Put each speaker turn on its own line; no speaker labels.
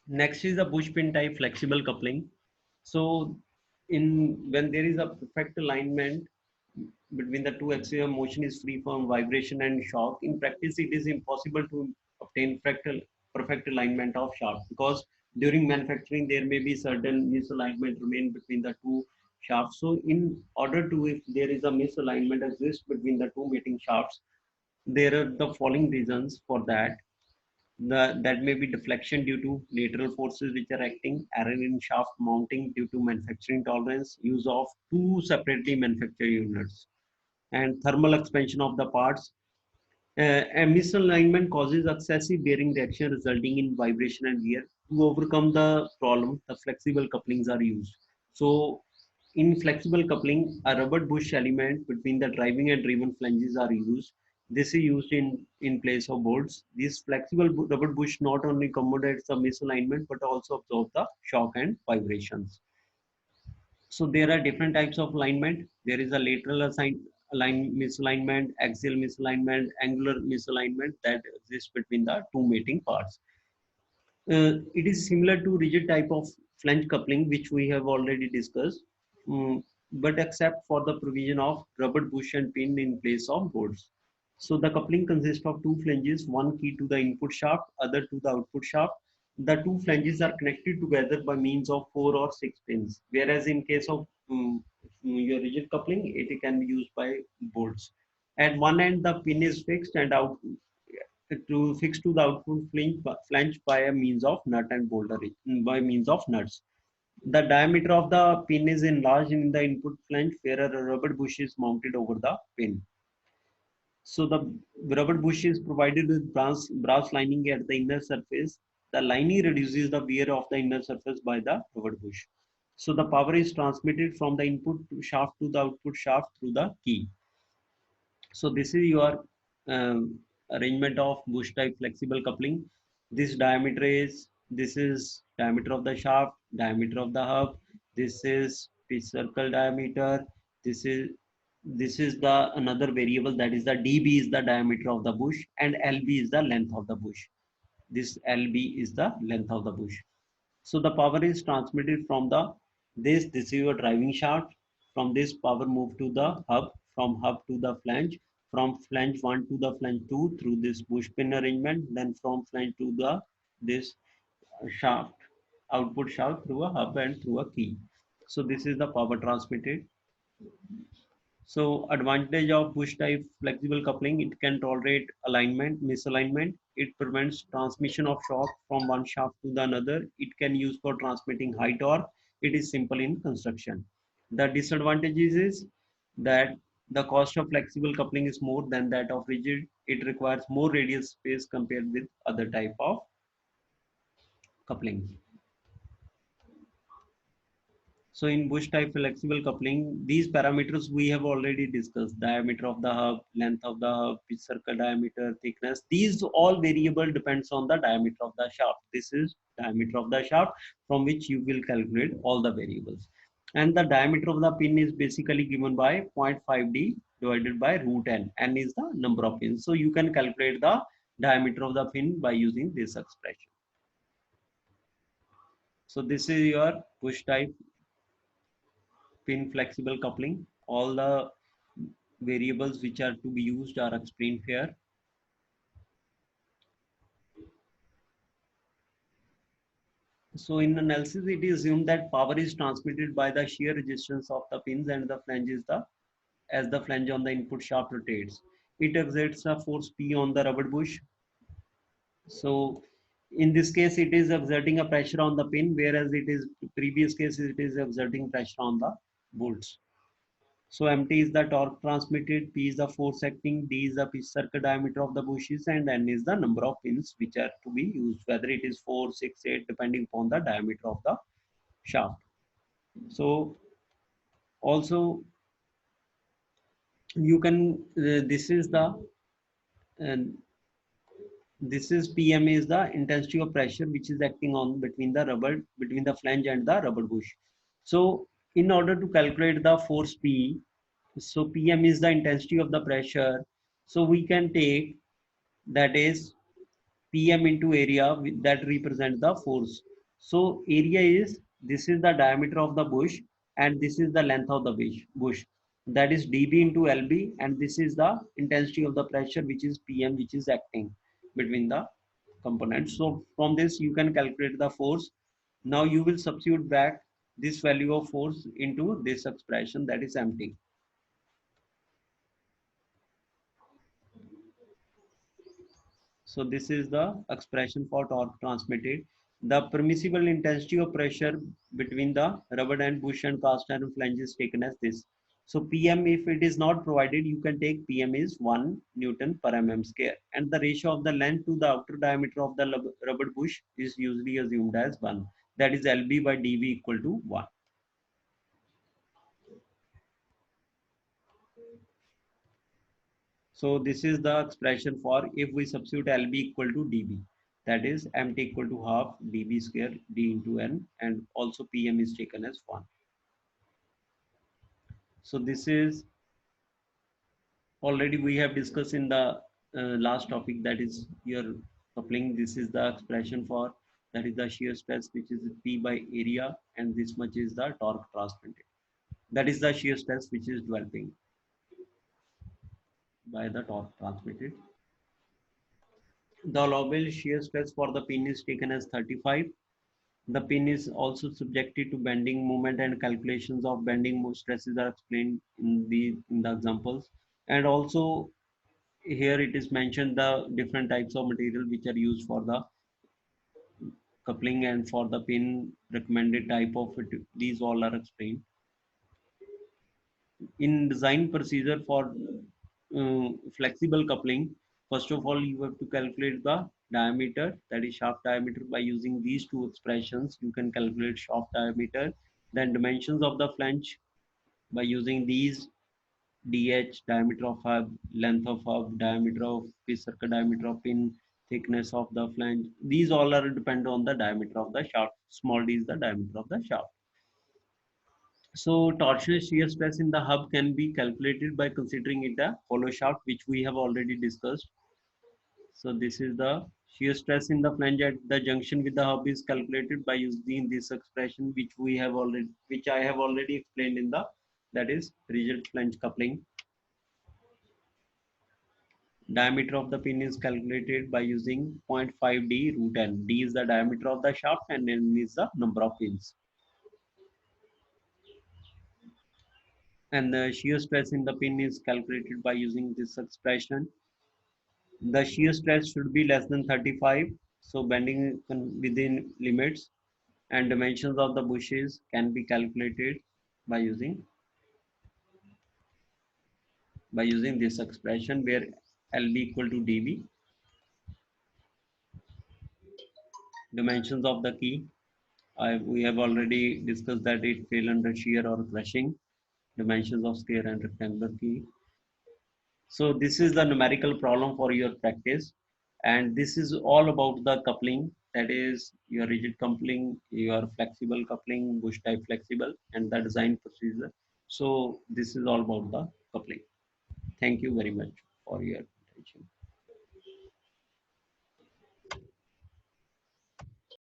Next is the bush pin type flexible coupling. So in when there is a perfect alignment between the two axes of motion is free from vibration and shock. In practice, it is impossible to obtain perfect alignment of shaft because during manufacturing there may be certain misalignment remain between the two shafts. So in order to, if there is a misalignment exists between the two mating shafts, there are the following reasons for that. That may be deflection due to lateral forces which are acting, error in shaft mounting due to manufacturing tolerance, use of two separately manufactured units, and thermal expansion of the parts. A misalignment causes excessive bearing reaction resulting in vibration and wear. To overcome the problem, the flexible couplings are used. So, in flexible coupling, a rubber bush element between the driving and driven flanges are used. This is used in place of bolts. This flexible rubber bush not only accommodates the misalignment but also absorbs the shock and vibrations. So there are different types of alignment. There is a lateral misalignment, axial misalignment, angular misalignment that exists between the two mating parts. It is similar to rigid type of flange coupling, which we have already discussed, but except for the provision of rubber bush and pin in place of bolts. So the coupling consists of two flanges, one key to the input shaft, other to the output shaft. The two flanges are connected together by means of 4 or 6 pins, whereas in case of your rigid coupling, it can be used by bolts. At one end, the pin is fixed and out to fix to the output flange by a means of nut and boulder by means of nuts. The diameter of the pin is enlarged in the input flange where a rubber bush is mounted over the pin. So the rubber bush is provided with brass lining at the inner surface. The lining reduces the wear of the inner surface by the rubber bush. So the power is transmitted from the input shaft to the output shaft through the key. So this is your arrangement of bush type flexible coupling. This is diameter of the shaft, diameter of the hub. This is pitch circle diameter. This is this is the another variable, that is the dB is the diameter of the bush and LB is the length of the bush. This LB is the length of the bush. So the power is transmitted from this is your driving shaft. From this power move to the hub, from hub to the flange, from flange 1 to the flange 2 through this bush pin arrangement, then from flange to the this shaft, output shaft through a hub and through a key. So this is the power transmitted. So advantage of bush type flexible coupling, it can tolerate misalignment. It prevents transmission of shock from one shaft to the another. It can use for transmitting high torque. It is simple in construction. The disadvantages is that the cost of flexible coupling is more than that of rigid. It requires more radial space compared with other type of coupling. So in bush type flexible coupling, these parameters we have already discussed: diameter of the hub, length of the hub, pitch circle diameter, thickness. These all variable depends on the diameter of the shaft. This is diameter of the shaft from which you will calculate all the variables. And the diameter of the pin is basically given by 0.5d divided by root n. N is the number of pins. So you can calculate the diameter of the pin by using this expression. So this is your bush type pin flexible coupling. All the variables which are to be used are explained here. So in analysis, it is assumed that power is transmitted by the shear resistance of the pins and the flange is the as the flange on the input shaft rotates. It exerts a force P on the rubber bush. So in this case, it is exerting a pressure on the pin, whereas it is previous case it is exerting pressure on the bolts. So MT is the torque transmitted, P is the force acting, D is the pitch circle diameter of the bushes, and N is the number of pins which are to be used, whether it is 4, 6, 8, depending upon the diameter of the shaft. So also you can, and this is PM is the intensity of pressure which is acting on between the flange and the rubber bush. So in order to calculate the force P, so PM is the intensity of the pressure. So we can take that is PM into area that represent the force. So area is, this is the diameter of the bush and this is the length of the bush. That is dB into LB, and this is the intensity of the pressure, which is PM, which is acting between the components. So from this you can calculate the force. Now you will substitute back this value of force into this expression, that is empty. So this is the expression for torque transmitted. The permissible intensity of pressure between the rubber and bush and cast iron flange is taken as this. So PM, if it is not provided, you can take PM is 1 Newton per mm square, and the ratio of the length to the outer diameter of the rubber bush is usually assumed as 1. That is LB by DV equal to 1. So this is the expression for if we substitute LB equal to DB, that is MT equal to half DB square D into N, and also PM is taken as 1. So this is already we have discussed in the last topic, that is your coupling. This is the expression for, that is the shear stress, which is P by area, and this much is the torque transmitted. That is the shear stress which is developing by the torque transmitted. The allowable shear stress for the pin is taken as 35. The pin is also subjected to bending moment, and calculations of bending stresses are explained in the examples. And also here it is mentioned the different types of material which are used for the coupling, and for the pin recommended type of it. These all are explained. In design procedure for flexible coupling, first of all you have to calculate the diameter, that is shaft diameter. By using these two expressions you can calculate shaft diameter. Then dimensions of the flange by using these: DH, diameter of hub, length of hub, diameter of piece circle, diameter of pin, thickness of the flange. These all are depend on the diameter of the shaft. Small d is the diameter of the shaft. So torsional shear stress in the hub can be calculated by considering it a hollow shaft, which we have already discussed. So this is the shear stress in the flange at the junction with the hub is calculated by using this expression, which I have already explained in the, that is rigid flange coupling. Diameter of the pin is calculated by using 0.5 d root n. D is the diameter of the shaft and n is the number of pins. And the shear stress in the pin is calculated by using this expression. The shear stress should be less than 35, so bending within limits, and dimensions of the bushes can be calculated by using this expression, where LB equal to DB. Dimensions of the key, we have already discussed that it fail under shear or crushing. Dimensions of square and rectangular key. So this is the numerical problem for your practice, and this is all about the coupling, that is your rigid coupling, your flexible coupling, bush type flexible, and the design procedure. So this is all about the coupling. Thank you very much for your attention.